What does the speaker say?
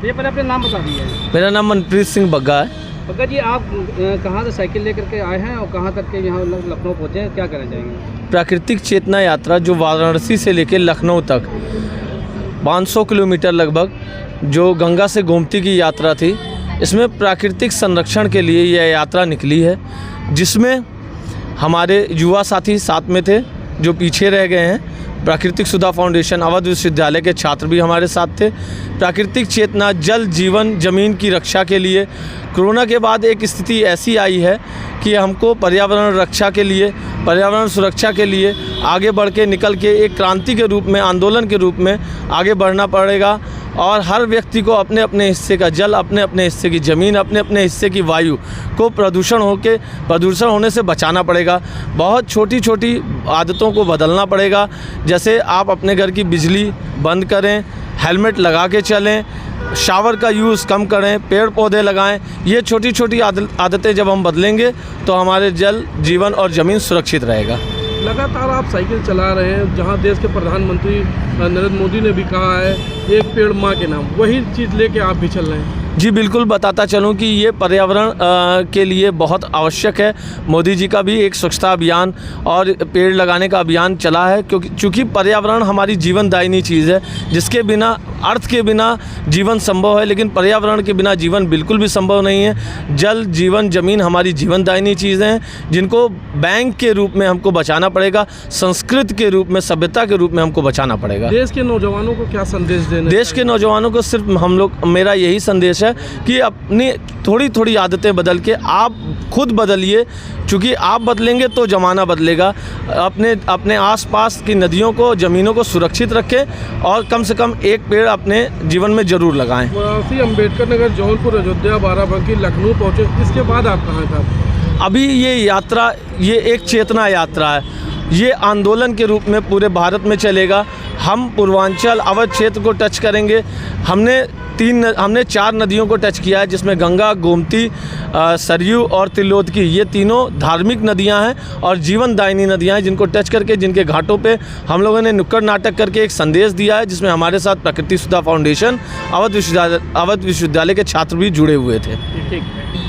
ये पहले अपने नाम बता दीजिए। मेरा नाम मनप्रीत सिंह बग्गा है। बग्गा जी, आप कहाँ से साइकिल लेकर के आए हैं और कहाँ तक के यहाँ लखनऊ पहुँचे हैं, क्या करना चाहेंगे? प्राकृतिक चेतना यात्रा जो वाराणसी से लेकर लखनऊ तक 500 किलोमीटर लगभग जो गंगा से गोमती की यात्रा थी, इसमें प्राकृतिक संरक्षण के लिए यह यात्रा निकली है, जिसमें हमारे युवा साथी साथ में थे जो पीछे रह गए हैं। प्राकृतिक सुधा फाउंडेशन अवध विश्वविद्यालय के छात्र भी हमारे साथ थे। प्राकृतिक चेतना जल जीवन ज़मीन की रक्षा के लिए कोरोना के बाद एक स्थिति ऐसी आई है कि हमको पर्यावरण रक्षा के लिए, पर्यावरण सुरक्षा के लिए आगे बढ़ के निकल के एक क्रांति के रूप में, आंदोलन के रूप में आगे बढ़ना पड़ेगा और हर व्यक्ति को अपने अपने हिस्से का जल, अपने अपने हिस्से की ज़मीन, अपने अपने हिस्से की वायु को प्रदूषण होने से बचाना पड़ेगा। बहुत छोटी छोटी आदतों को बदलना पड़ेगा, जैसे आप अपने घर की बिजली बंद करें, हेलमेट लगा के चलें, शावर का यूज़ कम करें, पेड़ पौधे लगाएं। ये छोटी छोटी आदतें जब हम बदलेंगे तो हमारे जल, जीवन और ज़मीन सुरक्षित रहेगा। लगातार आप साइकिल चला रहे हैं, जहां देश के प्रधानमंत्री नरेंद्र मोदी ने भी कहा है एक पेड़ माँ के नाम, वही चीज़ लेके आप भी चल रहे हैं। जी बिल्कुल, बताता चलूं कि ये पर्यावरण के लिए बहुत आवश्यक है। मोदी जी का भी एक स्वच्छता अभियान और पेड़ लगाने का अभियान चला है, क्योंकि पर्यावरण हमारी जीवनदायिनी चीज़ है, जिसके बिना, अर्थ के बिना जीवन संभव है, लेकिन पर्यावरण के बिना जीवन बिल्कुल भी संभव नहीं है। जल, जीवन, ज़मीन हमारी जीवनदायिनी चीज़ें हैं, जिनको बैंक के रूप में हमको बचाना पड़ेगा, संस्कृत के रूप में, सभ्यता के रूप में हमको बचाना पड़ेगा। देश के नौजवानों को क्या संदेश देना? देश के नौजवानों को सिर्फ मेरा यही संदेश है कि अपनी थोड़ी थोड़ी आदतें बदल के आप खुद बदलिए, क्योंकि आप बदलेंगे तो ज़माना बदलेगा। अपने आसपास की नदियों को, ज़मीनों को सुरक्षित रखें और कम से कम एक पेड़ अपने जीवन में ज़रूर लगाएं। वाराणसी, अम्बेडकर नगर, जौनपुर, अयोध्या, बाराबंकी, लखनऊ पहुँचे, इसके बाद आप कहाँ था? अभी ये यात्रा, ये एक चेतना यात्रा है, ये आंदोलन के रूप में पूरे भारत में चलेगा। हम पूर्वांचल अवध क्षेत्र को टच करेंगे। हमने 4 नदियों को टच किया है, जिसमें गंगा, गोमती, सरयू और तिलोतकी, ये तीनों धार्मिक नदियां हैं और जीवनदायिनी नदियां हैं, जिनको टच करके, जिनके घाटों पे हम लोगों ने नुक्कड़ नाटक करके एक संदेश दिया है, जिसमें हमारे साथ प्राकृतिक सुधा फाउंडेशन अवध विश्वविद्यालय के छात्र भी जुड़े हुए थे। ठीक है।